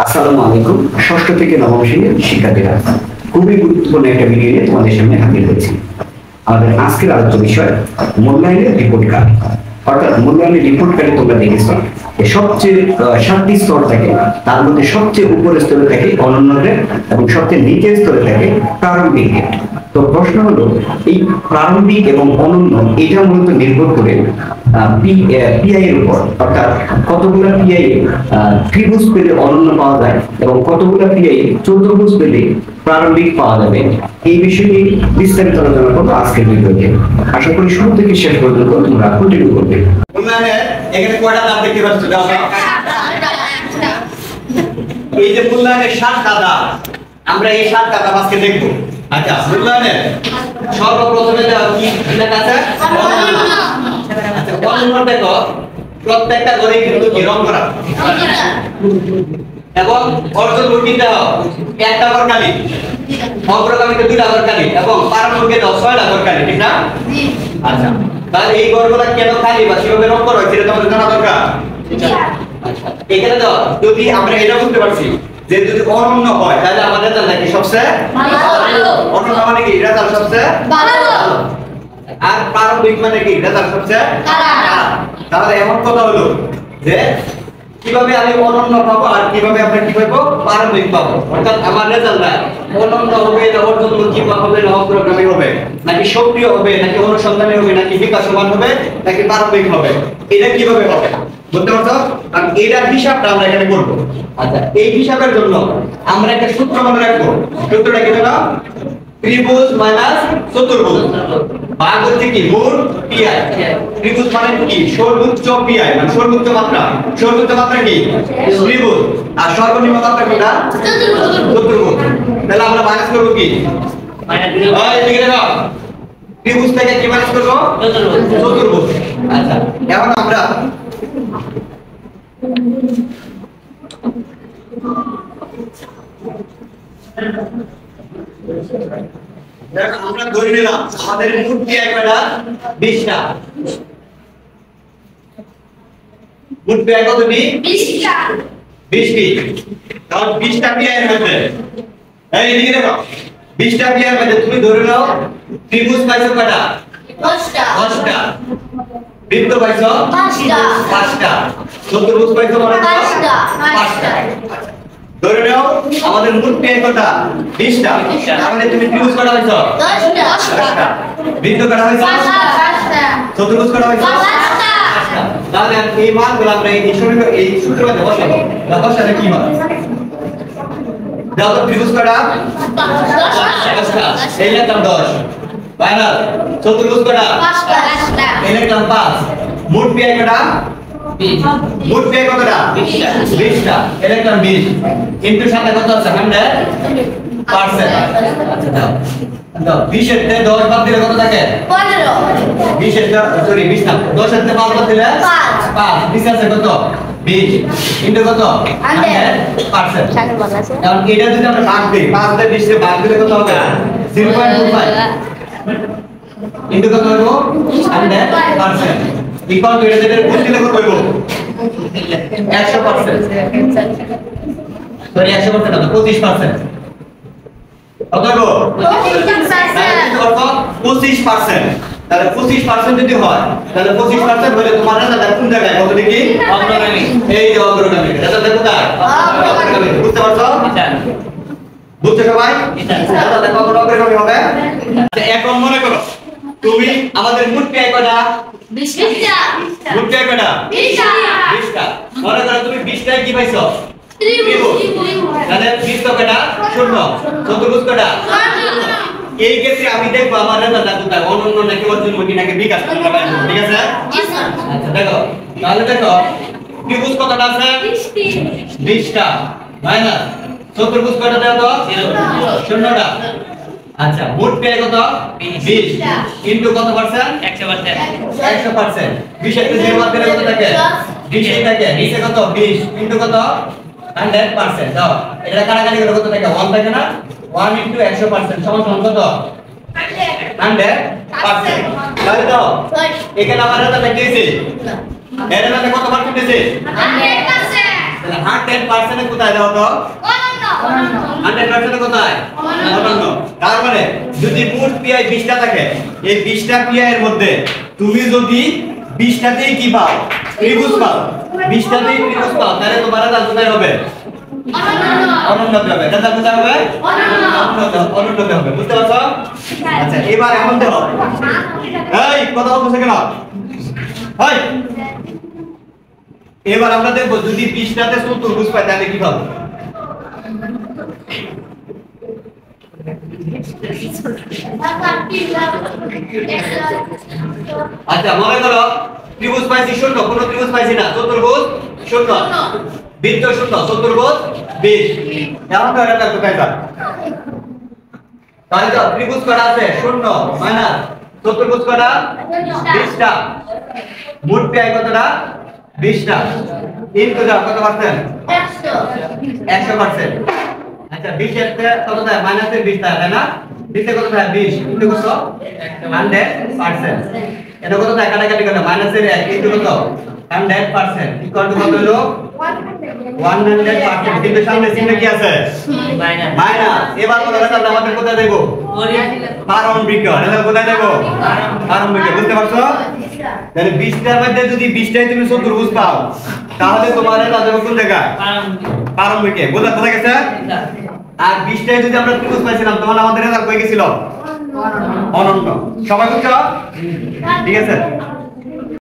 আসসালামু আলাইকুম। ষষ্ঠ থেকে নবম শ্রেণীর শিক্ষার্থীরা, খুবই গুরুত্বপূর্ণ একটা ভিডিও নিয়ে তোমাদের সামনে হাজির হয়েছি। আমাদের আজকের আলোচ্য বিষয় মূল্যায়নের রিপোর্ট কার্ড। অর্থাৎ মূল্যায়নের রিপোর্ট কার্ডে তোমরা দেখেছ সবচেয়ে 7টি স্তর থাকে, তার মধ্যে সবচেয়ে উপরের স্তরে থাকে অনন্য গ্রেড এবং সবচেয়ে নিচের স্তরে থাকে প্রারম্ভিক গ্রেড। তো প্রশ্ন হলো, এই প্রারম্ভিক এবং অনন্য এটা মূলত নির্ভর করে পিআই এর উপর, অর্থাৎ কতগুলো পিআই ত্রিভুজ পেলে অনন্য পাওয়া যায় এবং কতগুলো পিআই চতুর্ভুজ পেলে প্রারম্ভিক পাওয়া যাবে। এই বিষয়টি বিস্তারিত আলোচনা করবো আজকের ভিডিওতে। আশা করি শুরু থেকে শেষ পর্যন্ত তোমরা কন্টিনিউ করবে। এখানে কয়টা দাম দেখতে পাচ্ছ? এই যে মূল্যায়নের 7টা দাম, আমরা এই 7টা দাম আজকে দেখব। আচ্ছা, মূল্যায়নের সর্বপ্রথমে দেওয়া কি লেখা আছে? আচ্ছা, অনন্য দেখো, প্রত্যেকটা ঘরে কিন্তু কি রং করা এবং অর্জন মুখিতে একটা ঘরকালি, অগ্রগামীতে 2টা ঘরকালি এবং পারমুখে 6টা ঘরকালি, ঠিক না? আচ্ছা, তাহলে এই ঘরগুলো কেন খালি বা কিভাবে রং করা হয়েছে এটা তোমাদের জানা দরকার। আচ্ছা, এখানে তো যদি আমরা এটা বুঝতে পারছি যে যদি অনন্য হয় তাহলে আমাদের রেজাল্ট কি সবচেয়ে ভালো, অনন্য মানে কি রেজাল্ট সবচেয়ে ভালো, আর প্রারম্ভিক মানে কি রেজাল্ট সবচেয়ে খারাপ। তাহলে এমন কথা হলো যে কিভাবে আমি অনন্য পাবো আর কিভাবে আমরা কি পাবো প্রারম্ভিক পাবো। অর্থাৎ আমার রেজাল্ট অনন্য হবে না অর্জনমুখী হবে না অগ্রগামী হবে নাকি সক্রিয় হবে নাকি অনুসন্ধানী হবে নাকি বিকাশমান হবে নাকি প্রারম্ভিক হবে, এটা কিভাবে হবে বুঝতে পারছো? আর এটার হিসাবটা আমরা এখানে করব। আচ্ছা, এই হিসাবের জন্য আমরা একটা সূত্র মনে রাখবো। সূত্রটা কি জানো? ত্রিভুজ মাইনাস চতুর্ভুজ ভাগ হচ্ছে কি মোট পিআই। ত্রিভুজ মানে কি সর্বোচ্চ পিআই, মানে সর্বোচ্চ মাত্রা। সর্বোচ্চ মাত্রা কি ত্রিভুজ আর সর্বনিম্ন মাত্রা কোনটা? চতুর্ভুজ। তাহলে আমরা মাইনাস করব কি এদিকে দেখো, ত্রিভুজ থেকে কি মাইনাস করব? চতুর্ভুজ। আচ্ছা, এখন আমরা আমরা ধরে নিলাম আমাদের মোট পিআই কয়টা? 20টা। মোট পিআই কতটি? 20টা। 20টি। তাহলে 20টা পিআই এর মধ্যে এইদিকে দেখো, 20টা পিআই এর মধ্যে তুমি ধরে নাও ত্রিভুজ পাইছো কয়টা? 10টা। 10টা। বৃত্ত পাইছো? 5টা। 5টা। চতুর্ভুজ পাইছো মানে 5টা। 5টা। ধরে নাও আমাদের মোট পিআই কয়টা? 20টা। তাহলে তুমি ত্রিভুজ কয়টা পাইছো? 10টা। 10টা। বৃত্ত কয়টা পাইছো? 5টা। চতুর্ভুজ কয়টা পাইছো? 5টা। তাহলে এই মানগুলো আমরা এই সূত্রের মধ্যে বসাবো। বসালে কি হয়? দাও তো ত্রিভুজ কয়টা? 10টা। এই লিখলাম 10 ফাইনাল। চতুর্ভুজ কয়টা? 5টা। এই লিখলাম 5। মোট পিআই কয়টা? 20। মোট পিআই কতটা? 20টা। এই লিখলাম 20 ইনটু সাথে কত আছে? 100%। আচ্ছা দাও দাও, 20 এর থেকে 10 বাদ দিলে কত থাকে? 15। 20 এর সরি 20 না, 10 এর থেকে 5 বাদ দিলে 5। 20 আছে কত? 20 ইনটু কত? 100%। এখন এটা যদি আমরা ভাগ দেই, 5 দিয়ে 20 কে ভাগ দিলে কত হবে? 0.25 ইনটু কত হবে? 100%। ইকুয়াল টু এটা যেটা গুণ দিলে কত হবে? 100%। সরি 100% না, 25%। কত হবে? 25%। তাহলে 25% যদি হয় তাহলে 25% হলে তোমার রেজাল্ট কোন জায়গায়? কত দেখি? অগ্রগামী। এই যে অগ্রগামী রেজাল্ট কোথায়? অগ্রগামী। বুঝতে পারছো? বুঝতে সবাই? রেজাল্ট কখন অগ্রগামী হবে? এখন মনে করো তুমি আমাদের মোট পিআই কয়টা? 20টা। মোট পিআই কয়টা? 20টা। মনে করো তুমি 20টায় কি পাইছো? ত্রিভুজ। তাহলে বৃত্ত কয়টা? শূন্য। চতুর্ভুজ কয়টা? এই ক্ষেত্রে আমি দেখবো আমার রেজাল্ট কোথায়, অনন্য নাকি অর্জনমুখী নাকি বিকাশ, ঠিক আছে? আচ্ছা দেখো, তাহলে দেখো ত্রিভুজ কতটা আছে? 20টা মাইনাস চতুর্ভুজ কয়টা দেওয়া তো? 0টা। আচ্ছা, মোট পিআই কত? 20 ইনটু কত পার্সেন্ট? 100%। 100%। 20 এর থেকে 0 বাদ দিলে কত থাকে? 20 এই থাকে। 20 এ কত? 20 ইনটু কত? 100%। দাও এটা কাটাকাটি করে কত থাকে? 1 থাকে না? 1 ইনটু 100% সমান সমান কত? 100%। তাহলে দাও এখানে আমার রেজাল্ট দিয়েছে, এর মধ্যে কত পার্সেন্ট দিয়েছে? 100%। তাহলে 100% কোথায় দাও তো 100% কোথায় অনন্য। তার মানে যদি মোট পিআই 20টা থাকে, এই 20টা পিআই এর মধ্যে তুমি যদি 20টাতেই কি পাও ত্রিভুজ পাও, 20টাতেই ত্রিভুজ পাও, তাহলে তোমার রেজাল্ট কোথায় হবে অনন্য হবে। রেজাল্ট কোথায় হবে অনন্য হবে। বুঝতে পারছো? আচ্ছা এবার এমন দেখো, এই কথা বলছো কেন? এই এবার আমরা দেখব যদি 20টাতে চতুর্ভুজ পাই তাহলে কি পাবো। আচ্ছা মনে করো ত্রিভুজ পাইছি শূন্য, কোন ত্রিভুজ পাইছি না, চতুর্ভুজ শূন্য, বৃত্ত শূন্য, চতুর্ভুজ 20। এখন তো এটা কোথায় যাবে? তাহলে তো ত্রিভুজ করা আছে শূন্য মাইনাস চতুর্ভুজ করা 20টা, মোট পিআই কতটা 20টা, ইনটু দাও কত পার্সেন্ট 100%। আচ্ছা 20 এর কত থাকে মাইনাসের 20 থাকে তাই না, 20 এর কত থাকে 20 ইনটু কত 100%। এটা কত থাকে কাটাকাটি করলে মাইনাসের 1 ইনটু কত 100% ইকুয়াল টু কত হলো 100%। কিন্তু সামনে চিহ্ন কি আছে মাইনাস। এবার কত রেজাল্ট আমাদের কোথায় দেব প্রারম্ভিক, রেজাল্ট কোথায় দেব প্রারম্ভিক। বুঝতে পারছো? তাহলে 20টার মধ্যে যদি 20টাই তুমি চতুর্ভুজ পাও তাহলে তোমার রেজাল্ট দেব কোন জায়গায় প্রারম্ভিক। বোঝা গেছে? আর 20টাই যদি আমরা ত্রিভুজ পাইছিলাম তাহলে আমাদের রেজাল্ট কই গেছিল অনন্য। সবাই বুঝছো? ঠিক আছে।